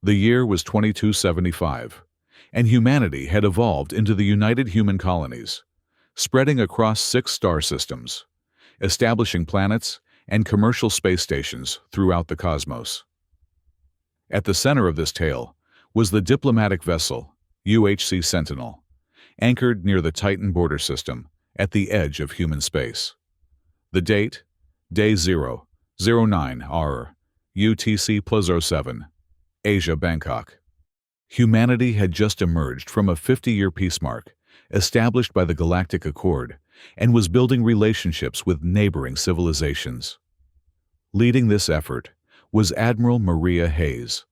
The year was 2275, and humanity had evolved into the United Human Colonies, spreading across 6 star systems, establishing planets and commercial space stations throughout the cosmos. At the center of this tale was the diplomatic vessel UHC Sentinel, anchored near the Titan border system at the edge of human space. The date, Day 0, 09 hour, UTC +07, Asia, Bangkok. Humanity had just emerged from a 50-year peace mark established by the Galactic Accord and was building relationships with neighboring civilizations. Leading this effort was Admiral Maria Hayes,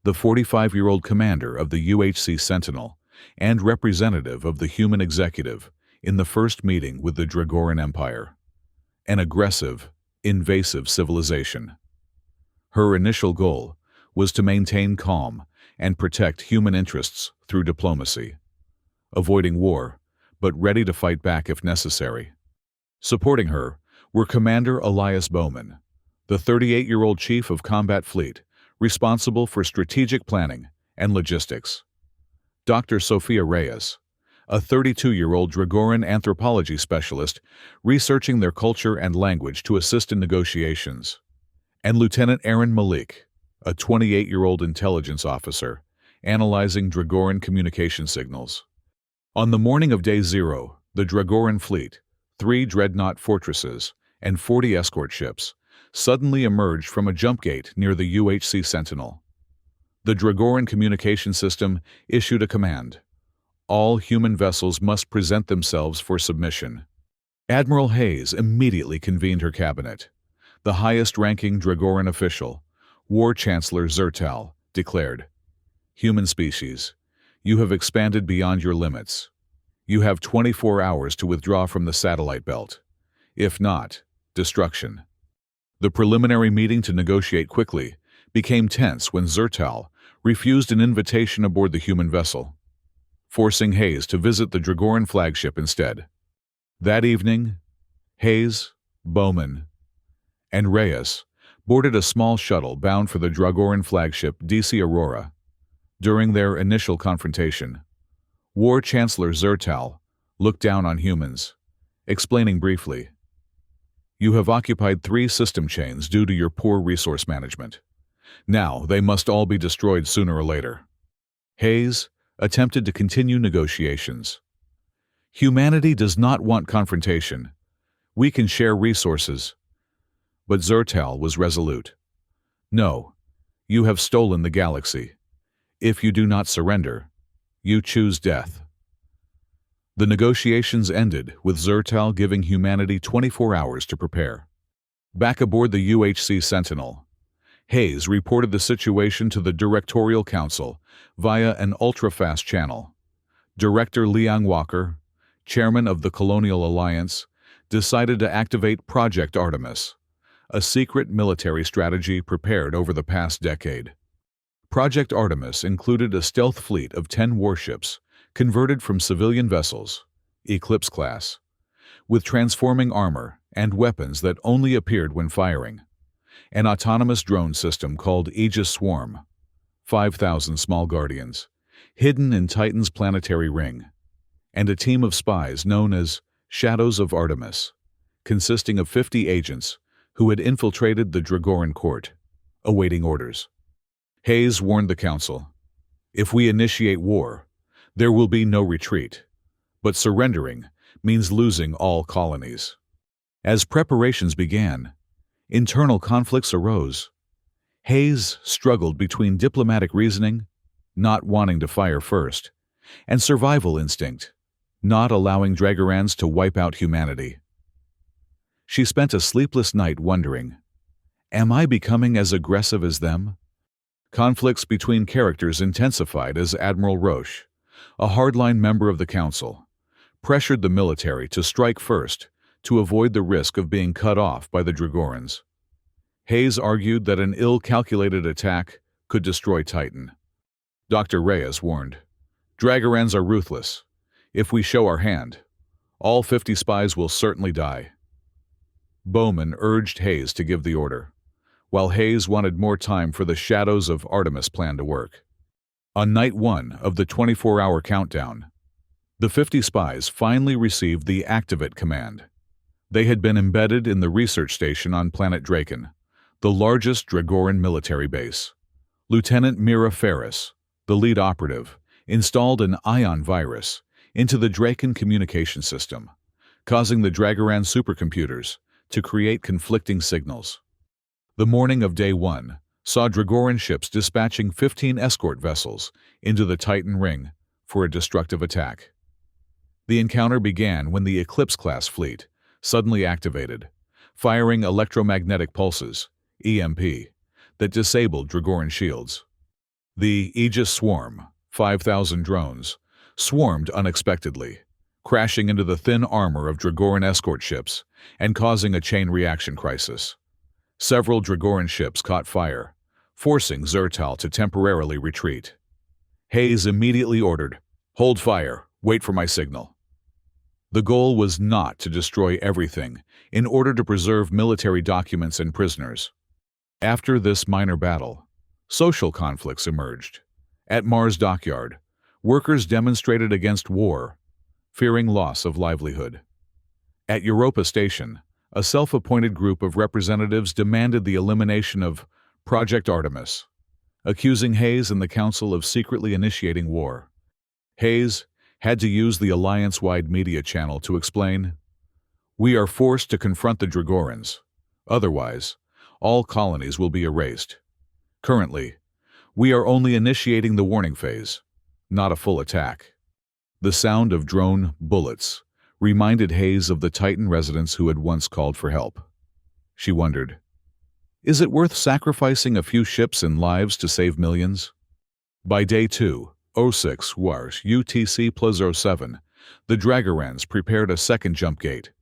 the 45-year-old commander of the UHC Sentinel and representative of the human executive in the first meeting with the Dragoran Empire, an aggressive, invasive civilization. Her initial goal was to maintain calm and protect human interests through diplomacy, avoiding war, but ready to fight back if necessary. Supporting her were Commander Elias Bowman, the 38-year-old chief of combat fleet, responsible for strategic planning and logistics. Dr. Sophia Reyes, a 32-year-old Dragoran anthropology specialist researching their culture and language to assist in negotiations, and Lieutenant Aaron Malik, a 28-year-old intelligence officer, analyzing Dragoran communication signals. On the morning of Day 0, the Dragoran fleet, 3 dreadnought fortresses, and 40 escort ships, suddenly emerged from a jump gate near the UHC Sentinel. The Dragoran communication system issued a command. All human vessels must present themselves for submission. Admiral Hayes immediately convened her cabinet. The highest-ranking Dragoran official, War Chancellor Zertal, declared, "Human species, you have expanded beyond your limits. You have 24 hours to withdraw from the satellite belt. If not, destruction." The preliminary meeting to negotiate quickly became tense when Zertal refused an invitation aboard the human vessel, forcing Hayes to visit the Dragoran flagship instead. That evening, Hayes, Bowman, and Reyes boarded a small shuttle bound for the Dragoran flagship DC Aurora. During their initial confrontation, War Chancellor Zertal looked down on humans, explaining briefly, "You have occupied 3 system chains due to your poor resource management. Now they must all be destroyed sooner or later." Hayes attempted to continue negotiations. "Humanity does not want confrontation. We can share resources." But Zertal was resolute. "No, you have stolen the galaxy. If you do not surrender, you choose death." The negotiations ended with Zertal giving humanity 24 hours to prepare. Back aboard the UHC Sentinel, Hayes reported the situation to the Directorial Council via an ultra-fast channel. Director Liang Walker, chairman of the Colonial Alliance, decided to activate Project Artemis, a secret military strategy prepared over the past decade. Project Artemis included a stealth fleet of 10 warships converted from civilian vessels, Eclipse class, with transforming armor and weapons that only appeared when firing, an autonomous drone system called Aegis Swarm, 5,000 small guardians, hidden in Titan's planetary ring, and a team of spies known as Shadows of Artemis, consisting of 50 agents who had infiltrated the Dragoran court, awaiting orders. Hayes warned the council, "If we initiate war, there will be no retreat, but surrendering means losing all colonies." As preparations began, internal conflicts arose. Hayes struggled between diplomatic reasoning, not wanting to fire first, and survival instinct, not allowing Dragorans to wipe out humanity. She spent a sleepless night wondering, "Am I becoming as aggressive as them?" Conflicts between characters intensified as Admiral Roche, a hardline member of the council, pressured the military to strike first to avoid the risk of being cut off by the Dragorans. Hayes argued that an ill-calculated attack could destroy Titan. Dr. Reyes warned, "Dragorans are ruthless. If we show our hand, all 50 spies will certainly die." Bowman urged Hayes to give the order, while Hayes wanted more time for the Shadows of Artemis plan to work. On night 1 of the 24-hour countdown, the 50 spies finally received the Activate command. They had been embedded in the research station on planet Draken, the largest Dragoran military base. Lieutenant Mira Ferris, the lead operative, installed an ion virus into the Draken communication system, causing the Dragaran supercomputers to create conflicting signals. The morning of Day 1 saw Dragoran ships dispatching 15 escort vessels into the Titan Ring for a destructive attack. The encounter began when the Eclipse-class fleet suddenly activated, firing electromagnetic pulses, EMP, that disabled Dragoran shields. The Aegis Swarm, 5,000 drones, swarmed unexpectedly, crashing into the thin armor of Dragoran escort ships and causing a chain reaction crisis. Several Dragoran ships caught fire, forcing Zertal to temporarily retreat. Hayes immediately ordered, "Hold fire, wait for my signal." The goal was not to destroy everything in order to preserve military documents and prisoners. After this minor battle, social conflicts emerged. At Mars Dockyard, workers demonstrated against war, fearing loss of livelihood. At Europa Station, a self-appointed group of representatives demanded the elimination of Project Artemis, accusing Hayes and the Council of secretly initiating war. Hayes had to use the Alliance-wide media channel to explain, "We are forced to confront the Dragorans. Otherwise, all colonies will be erased. Currently, we are only initiating the warning phase, not a full attack." The sound of drone bullets reminded Hayes of the Titan residents who had once called for help. She wondered, is it worth sacrificing a few ships and lives to save millions? By Day 2, 06 Wars UTC plus 07, the Dragorans prepared a second jump gate,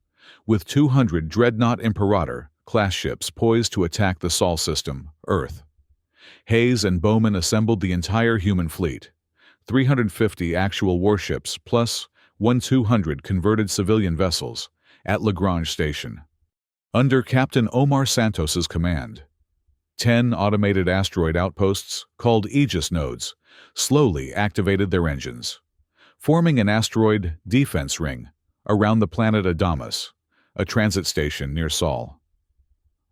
with 200 Dreadnought Imperator-class ships poised to attack the Sol system, Earth. Hayes and Bowman assembled the entire human fleet, 350 actual warships plus 200 converted civilian vessels, at Lagrange Station. Under Captain Omar Santos's command, 10 automated asteroid outposts, called Aegis nodes, slowly activated their engines, forming an asteroid defense ring around the planet Adamas, a transit station near Sol.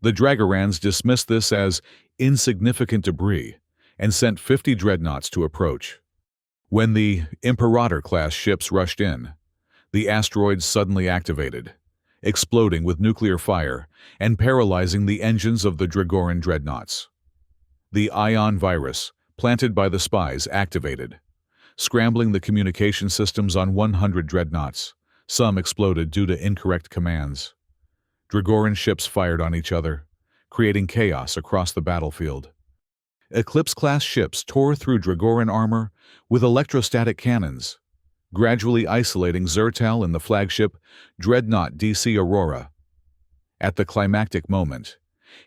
The Dragorans dismissed this as insignificant debris and sent 50 dreadnoughts to approach. When the Imperator-class ships rushed in, the asteroids suddenly activated, exploding with nuclear fire and paralyzing the engines of the Dragoran dreadnoughts. The ion virus, planted by the spies, activated, scrambling the communication systems on 100 dreadnoughts. Some exploded due to incorrect commands. Dragoran ships fired on each other, creating chaos across the battlefield. Eclipse-class ships tore through Dragoran armor with electrostatic cannons, gradually isolating Zertal and the flagship Dreadnought DC Aurora. At the climactic moment,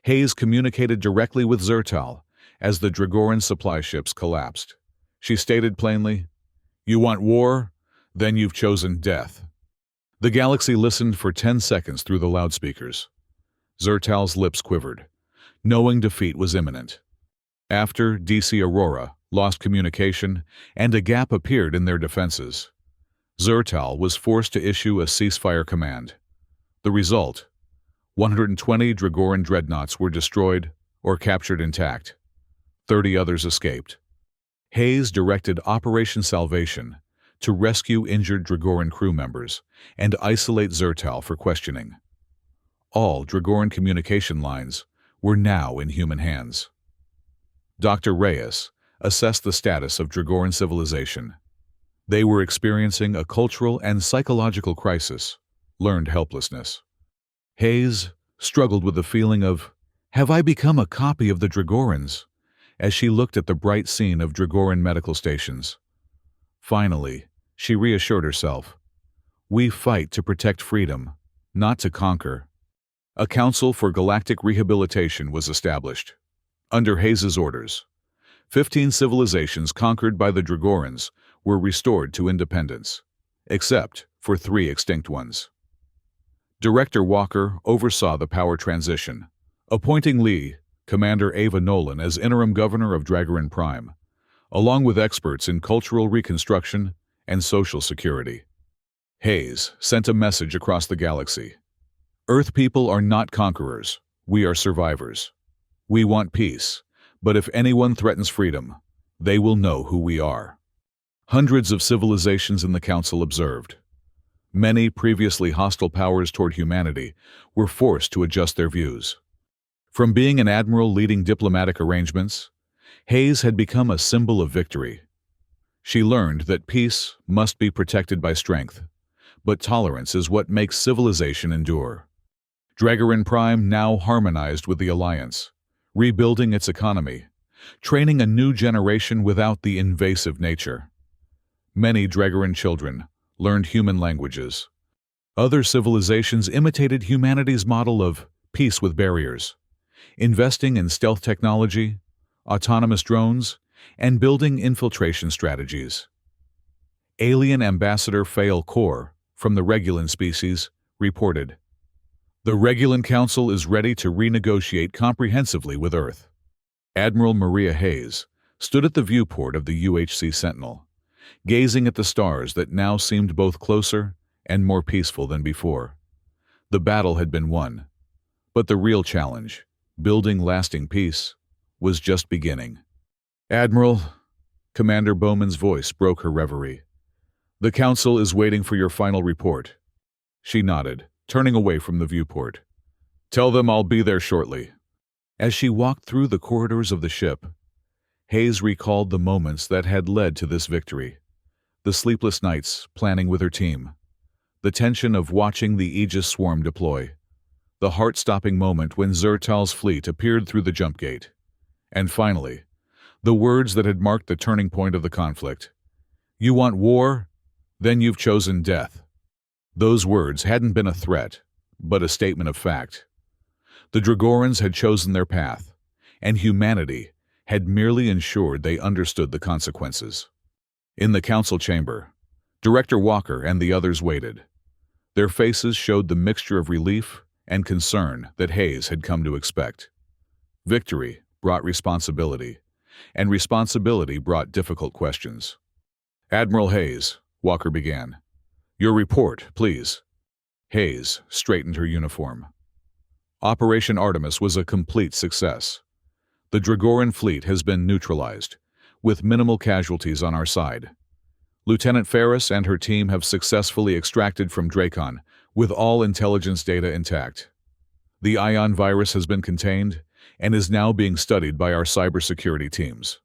Hayes communicated directly with Zertal as the Dragoran supply ships collapsed. She stated plainly, "You want war? Then you've chosen death." The galaxy listened for 10 seconds through the loudspeakers. Zertal's lips quivered, knowing defeat was imminent. After DC Aurora lost communication and a gap appeared in their defenses, Zertal was forced to issue a ceasefire command. The result: 120 Dragoran dreadnoughts were destroyed or captured intact. 30 others escaped. Hayes directed Operation Salvation to rescue injured Dragoran crew members and isolate Zertal for questioning. All Dragoran communication lines were now in human hands. Dr. Reyes assessed the status of Dragoran civilization. They were experiencing a cultural and psychological crisis, learned helplessness. Hayes struggled with the feeling of, "Have I become a copy of the Dragorans?" as she looked at the bright scene of Dragoran medical stations. Finally, she reassured herself, "We fight to protect freedom, not to conquer." A Council for Galactic Rehabilitation was established. Under Hayes's orders, 15 civilizations conquered by the Dragorans were restored to independence, except for 3 extinct ones. Director Walker oversaw the power transition, appointing Lee, Commander Ava Nolan as interim governor of Dragarin Prime, along with experts in cultural reconstruction and social security. Hayes sent a message across the galaxy. Earth people are not conquerors. We are survivors. We want peace, but if anyone threatens freedom, they will know who we are. Hundreds of civilizations in the Council observed. Many previously hostile powers toward humanity were forced to adjust their views. From being an admiral leading diplomatic arrangements, Hayes had become a symbol of victory. She learned that peace must be protected by strength, but tolerance is what makes civilization endure. Dragarin Prime now harmonized with the Alliance, rebuilding its economy, training a new generation without the invasive nature. Many Dragarin children learned human languages. Other civilizations imitated humanity's model of peace with barriers, investing in stealth technology, autonomous drones, and building infiltration strategies. Alien Ambassador Fael Kor, from the Regulan species, reported, "The Regulan Council is ready to renegotiate comprehensively with Earth." Admiral Maria Hayes stood at the viewport of the UHC Sentinel, gazing at the stars that now seemed both closer and more peaceful than before. The battle had been won, but the real challenge, building lasting peace, was just beginning. "Admiral," Commander Bowman's voice broke her reverie. "The Council is waiting for your final report." She nodded, turning away from the viewport. "Tell them I'll be there shortly." As she walked through the corridors of the ship, Hayes recalled the moments that had led to this victory. The sleepless nights planning with her team, the tension of watching the Aegis swarm deploy, the heart-stopping moment when Zertal's fleet appeared through the jump gate, and finally, the words that had marked the turning point of the conflict. "You want war? Then you've chosen death." Those words hadn't been a threat, but a statement of fact. The Dragorans had chosen their path, and humanity had merely ensured they understood the consequences. In the council chamber, Director Walker and the others waited. Their faces showed the mixture of relief and concern that Hayes had come to expect. Victory brought responsibility, and responsibility brought difficult questions. "Admiral Hayes," Walker began, "your report, please." Hayes straightened her uniform. Operation Artemis was a complete success. The Dragoran fleet has been neutralized, with minimal casualties on our side. Lieutenant Ferris and her team have successfully extracted from Dracon, with all intelligence data intact. The ion virus has been contained and is now being studied by our cybersecurity teams.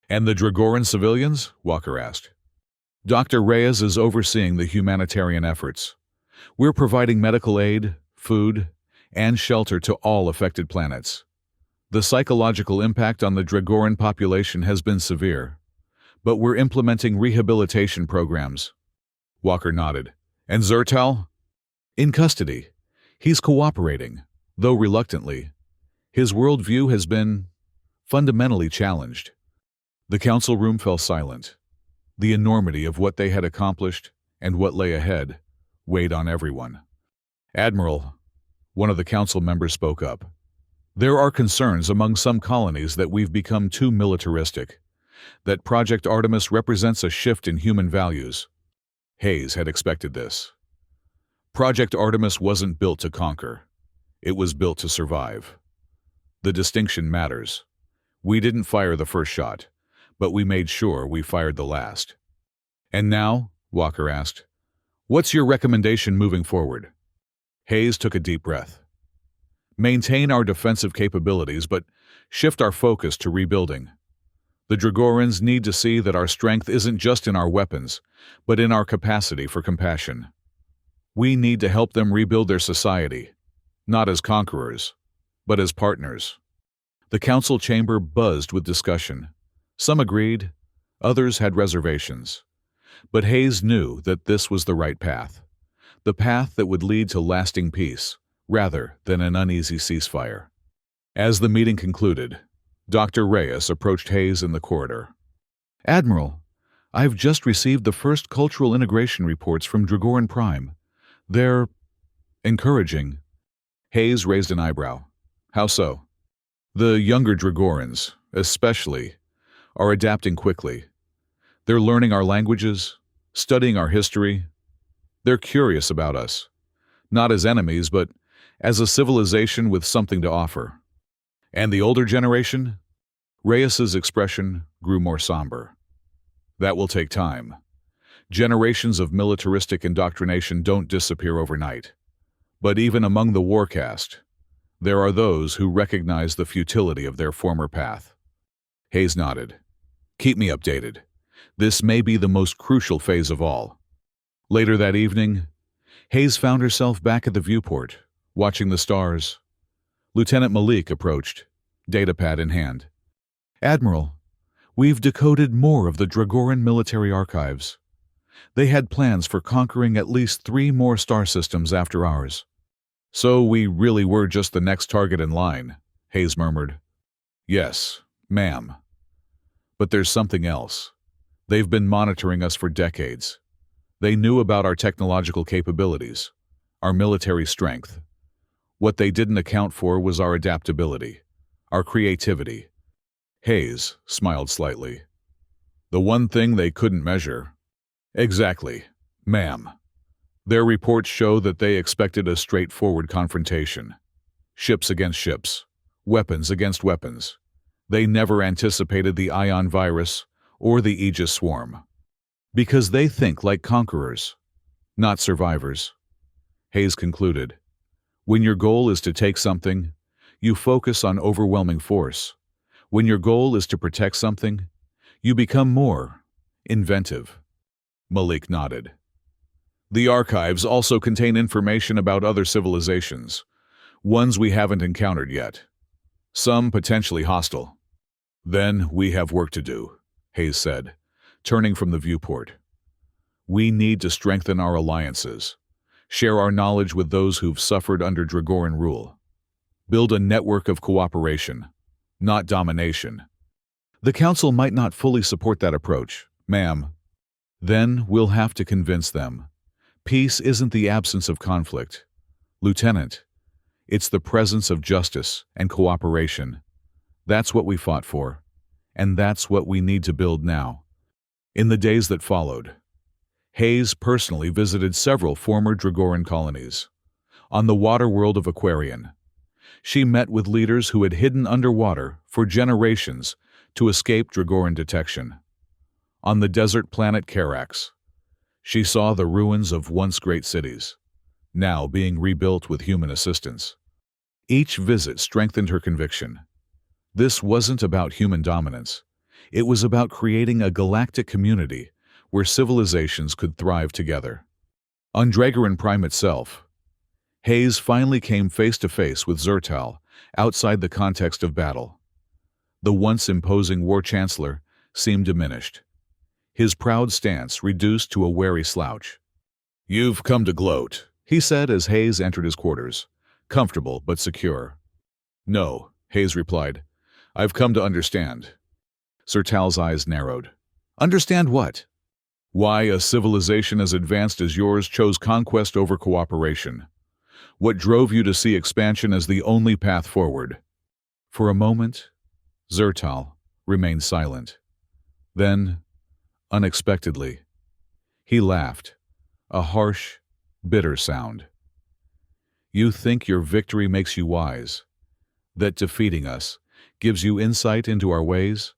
"And the Dragoran civilians?" Walker asked. "Dr. Reyes is overseeing the humanitarian efforts. We're providing medical aid, food, and shelter to all affected planets. The psychological impact on the Dragoran population has been severe, but we're implementing rehabilitation programs." Walker nodded. "And Zertal?" "In custody. He's cooperating, though reluctantly. His worldview has been fundamentally challenged." The council room fell silent. The enormity of what they had accomplished and what lay ahead weighed on everyone. "Admiral," one of the council members spoke up, "there are concerns among some colonies that we've become too militaristic, that Project Artemis represents a shift in human values." Hayes had expected this. Project Artemis wasn't built to conquer. It was built to survive. The distinction matters. We didn't fire the first shot, but we made sure we fired the last. "And now," Walker asked, "what's your recommendation moving forward?" Hayes took a deep breath. "Maintain our defensive capabilities, but shift our focus to rebuilding. The Dragorans need to see that our strength isn't just in our weapons, but in our capacity for compassion. We need to help them rebuild their society, not as conquerors, but as partners." The council chamber buzzed with discussion. Some agreed, others had reservations. But Hayes knew that this was the right path, the path that would lead to lasting peace, rather than an uneasy ceasefire. As the meeting concluded, Dr. Reyes approached Hayes in the corridor. "Admiral, I've just received the first cultural integration reports from Dragoran Prime. They're encouraging." Hayes raised an eyebrow. "How so?" The younger Dragorans, especially, are adapting quickly. They're learning our languages, studying our history. They're curious about us, not as enemies, but as a civilization with something to offer. And the older generation? Reyes's expression grew more somber. That will take time. Generations of militaristic indoctrination don't disappear overnight. But even among the war caste, there are those who recognize the futility of their former path. Hayes nodded. Keep me updated. This may be the most crucial phase of all. Later that evening, Hayes found herself back at the viewport, watching the stars. Lieutenant Malik approached, datapad in hand. Admiral, we've decoded more of the Dragoran military archives. They had plans for conquering at least 3 more star systems after ours. So we really were just the next target in line, Hayes murmured. Yes, ma'am. But there's something else. They've been monitoring us for decades. They knew about our technological capabilities, our military strength. What they didn't account for was our adaptability, our creativity. Hayes smiled slightly. The one thing they couldn't measure. Exactly, ma'am. Their reports show that they expected a straightforward confrontation. Ships against ships, weapons against weapons. They never anticipated the ion virus or the Aegis swarm. Because they think like conquerors, not survivors. Hayes concluded. When your goal is to take something, you focus on overwhelming force. When your goal is to protect something, you become more inventive. Malik nodded. The archives also contain information about other civilizations, ones we haven't encountered yet. Some potentially hostile. Then we have work to do, Hayes said, turning from the viewport. We need to strengthen our alliances, share our knowledge with those who've suffered under Dragoran rule. Build a network of cooperation, not domination. The Council might not fully support that approach, ma'am. Then we'll have to convince them. Peace isn't the absence of conflict, Lieutenant. It's the presence of justice and cooperation. That's what we fought for, and that's what we need to build now. In the days that followed, Hayes personally visited several former Dragoran colonies. On the water world of Aquarian, she met with leaders who had hidden underwater for generations to escape Dragoran detection. On the desert planet Carax, she saw the ruins of once great cities, now being rebuilt with human assistance. Each visit strengthened her conviction. This wasn't about human dominance. It was about creating a galactic community where civilizations could thrive together. On Dragoran Prime itself, Hayes finally came face to face with Zertal outside the context of battle. The once imposing war chancellor seemed diminished, his proud stance reduced to a wary slouch. You've come to gloat, he said as Hayes entered his quarters, comfortable but secure. No, Hayes replied. I've come to understand. Zertal's eyes narrowed. Understand what? Why a civilization as advanced as yours chose conquest over cooperation. What drove you to see expansion as the only path forward? For a moment, Zertal remained silent. Then, unexpectedly, he laughed, a harsh, bitter sound. You think your victory makes you wise, that defeating us gives you insight into our ways?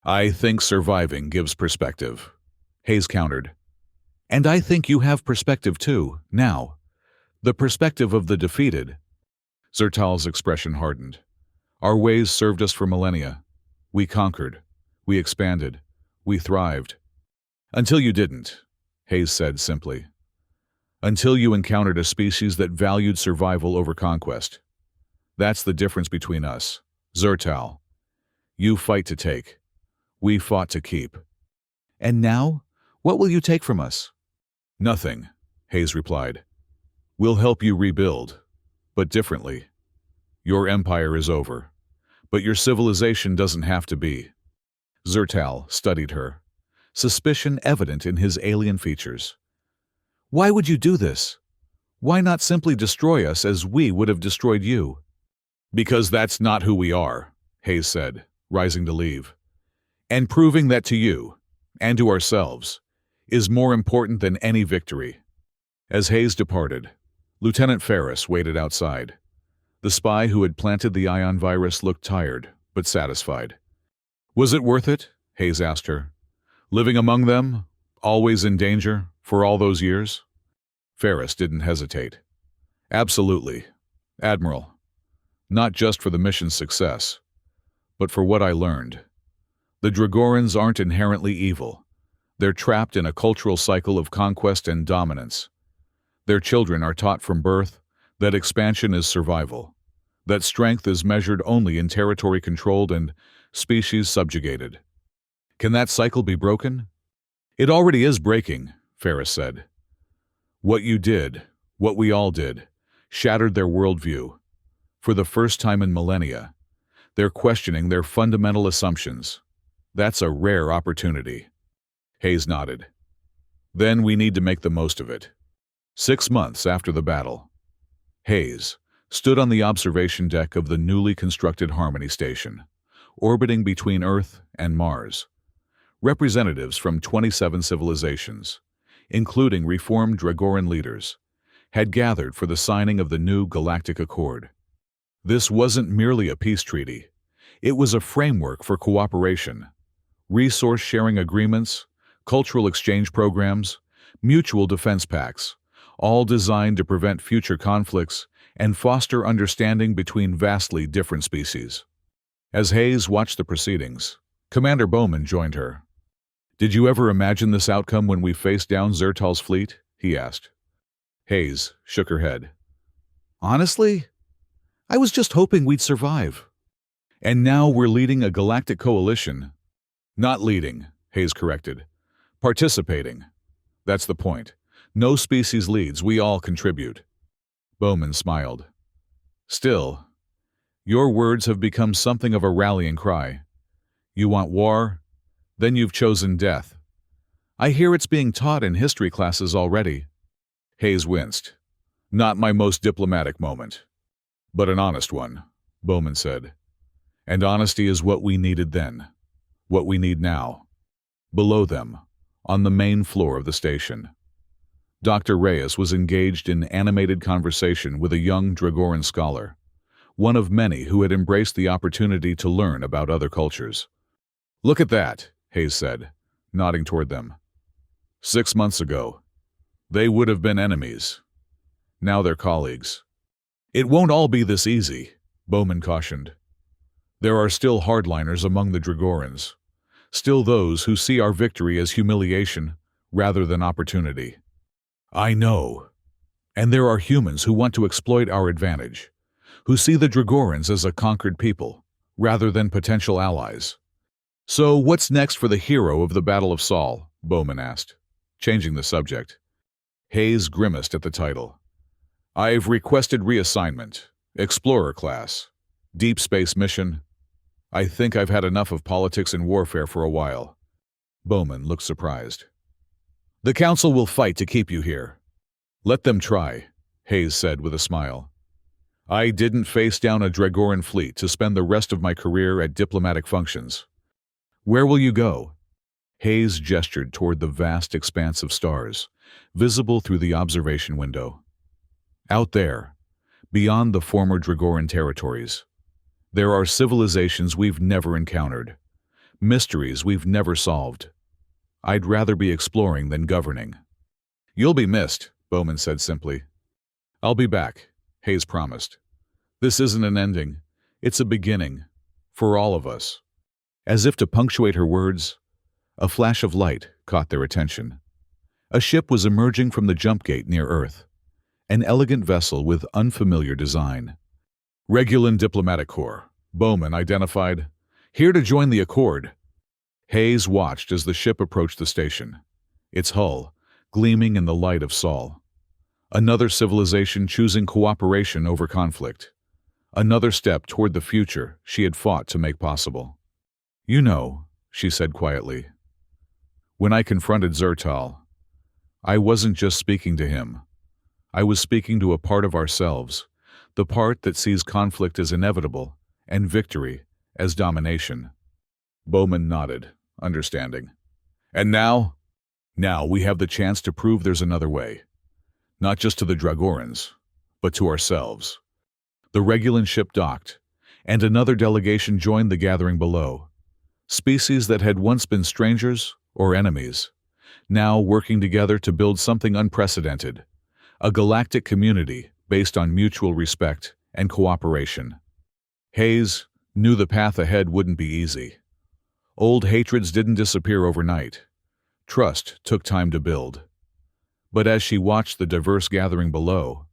I think surviving gives perspective, Hayes countered. And I think you have perspective too, now. The perspective of the defeated. Zertal's expression hardened. Our ways served us for millennia. We conquered. We expanded. We thrived. Until you didn't, Hayes said simply. Until you encountered a species that valued survival over conquest. That's the difference between us. Zertal. You fight to take. We fought to keep. And now, what will you take from us? Nothing, Hayes replied. We'll help you rebuild, but differently. Your empire is over, but your civilization doesn't have to be. Zertal studied her, suspicion evident in his alien features. Why would you do this? Why not simply destroy us as we would have destroyed you? Because that's not who we are, Hayes said, rising to leave. And proving that to you, and to ourselves, is more important than any victory. As Hayes departed, Lieutenant Ferris waited outside. The spy who had planted the ion virus looked tired, but satisfied. Was it worth it? Hayes asked her. Living among them, always in danger, for all those years? Ferris didn't hesitate. Absolutely, Admiral. Not just for the mission's success, but for what I learned. The Dragorans aren't inherently evil. They're trapped in a cultural cycle of conquest and dominance. Their children are taught from birth that expansion is survival, that strength is measured only in territory controlled and species subjugated. Can that cycle be broken? It already is breaking, Ferris said. What you did, what we all did, shattered their worldview. For the first time in millennia, they're questioning their fundamental assumptions. That's a rare opportunity. Hayes nodded. Then we need to make the most of it. 6 months after the battle, Hayes stood on the observation deck of the newly constructed Harmony Station, orbiting between Earth and Mars. Representatives from 27 civilizations, including reformed Dragoran leaders, had gathered for the signing of the new Galactic Accord. This wasn't merely a peace treaty. It was a framework for cooperation, resource-sharing agreements, cultural exchange programs, mutual defense pacts, all designed to prevent future conflicts and foster understanding between vastly different species. As Hayes watched the proceedings, Commander Bowman joined her. "Did you ever imagine this outcome when we faced down Zertal's fleet?" he asked. Hayes shook her head. "Honestly, I was just hoping we'd survive. And now we're leading a galactic coalition." "Not leading," Hayes corrected. "Participating. That's the point. No species leads, we all contribute." Bowman smiled. "Still, your words have become something of a rallying cry. You want war? Then you've chosen death. I hear it's being taught in history classes already." Hayes winced. "Not my most diplomatic moment. But an honest one," Bowman said. "And honesty is what we needed then, what we need now." Below them, on the main floor of the station, Dr. Reyes was engaged in animated conversation with a young Dragoran scholar, one of many who had embraced the opportunity to learn about other cultures. "Look at that," Hayes said, nodding toward them. 6 months ago, they would have been enemies. Now they're colleagues. "It won't all be this easy," Bowman cautioned. "There are still hardliners among the Dragorans, still those who see our victory as humiliation rather than opportunity." "I know. And there are humans who want to exploit our advantage, who see the Dragorans as a conquered people, rather than potential allies." "So what's next for the hero of the Battle of Sol?" Bowman asked, changing the subject. Hayes grimaced at the title. "I've requested reassignment, Explorer class, deep space mission. I think I've had enough of politics and warfare for a while." Bowman looked surprised. "The Council will fight to keep you here." "Let them try," Hayes said with a smile. "I didn't face down a Dragoran fleet to spend the rest of my career at diplomatic functions." "Where will you go?" Hayes gestured toward the vast expanse of stars, visible through the observation window. "Out there, beyond the former Dragoran territories, there are civilizations we've never encountered, mysteries we've never solved. I'd rather be exploring than governing." "You'll be missed," Bowman said simply. "I'll be back," Hayes promised. "This isn't an ending, it's a beginning, for all of us." As if to punctuate her words, a flash of light caught their attention. A ship was emerging from the jump gate near Earth, an elegant vessel with unfamiliar design. "Regulan Diplomatic Corps," Bowman identified. "Here to join the Accord." Hayes watched as the ship approached the station, its hull gleaming in the light of Sol. Another civilization choosing cooperation over conflict. Another step toward the future she had fought to make possible. "You know," she said quietly, "when I confronted Zertal, I wasn't just speaking to him. I was speaking to a part of ourselves the part that sees conflict as inevitable and victory as domination. Bowman nodded, understanding. And now? Now we have the chance to prove there's another way. Not just to the Dragorans, but to ourselves. The Regulan ship docked, and another delegation joined the gathering below. Species that had once been strangers or enemies, now working together to build something unprecedented, a galactic community based on mutual respect and cooperation. Hayes knew the path ahead wouldn't be easy. Old hatreds didn't disappear overnight. Trust took time to build. But as she watched the diverse gathering below,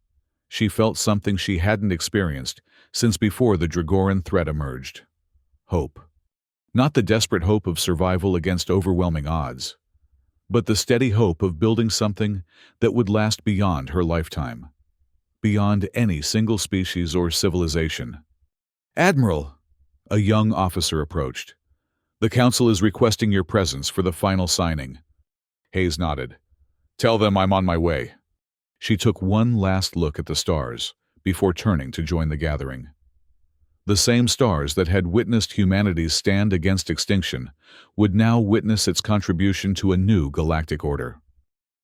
she felt something she hadn't experienced since before the Dragoran threat emerged. Hope. Not the desperate hope of survival against overwhelming odds, but the steady hope of building something that would last beyond her lifetime, beyond any single species or civilization. "Admiral," a young officer approached. "The Council is requesting your presence for the final signing." Hayes nodded. "Tell them I'm on my way." She took one last look at the stars before turning to join the gathering. The same stars that had witnessed humanity's stand against extinction would now witness its contribution to a new galactic order.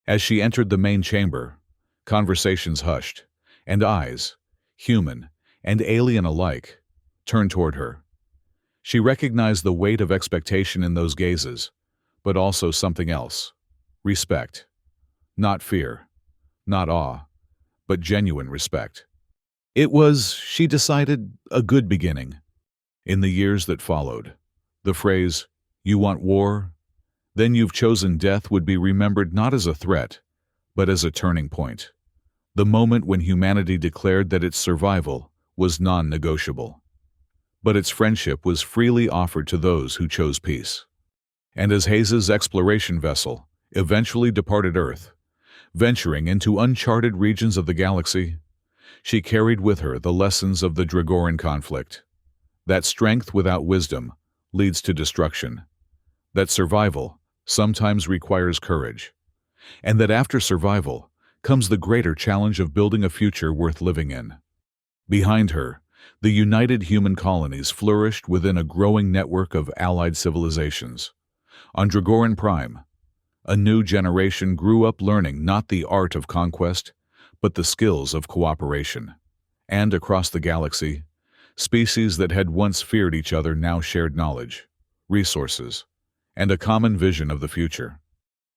As she entered the main chamber, conversations hushed, and eyes, human and alien alike, turned toward her. She recognized the weight of expectation in those gazes, but also something else: respect. Not fear, not awe, but genuine respect. It was, she decided, a good beginning. In the years that followed, the phrase, "You want war? Then you've chosen death," would be remembered not as a threat, but as a turning point. The moment when humanity declared that its survival was non-negotiable. But its friendship was freely offered to those who chose peace. And as Hayes's exploration vessel eventually departed Earth, venturing into uncharted regions of the galaxy, she carried with her the lessons of the Dragoran conflict. That strength without wisdom leads to destruction. That survival sometimes requires courage. And that after survival comes the greater challenge of building a future worth living in. Behind her, the united human colonies flourished within a growing network of allied civilizations. On Dragoran Prime, a new generation grew up learning not the art of conquest, but the skills of cooperation. And across the galaxy, species that had once feared each other now shared knowledge, resources, and a common vision of the future.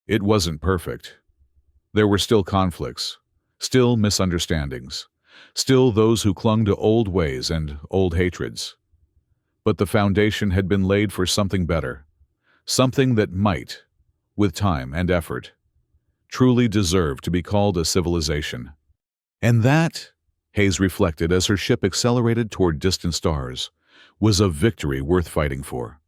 It wasn't perfect. There were still conflicts, still misunderstandings, still those who clung to old ways and old hatreds. But the foundation had been laid for something better, something that might, with time and effort, truly deserve to be called a civilization. And that, Hayes reflected as her ship accelerated toward distant stars, was a victory worth fighting for.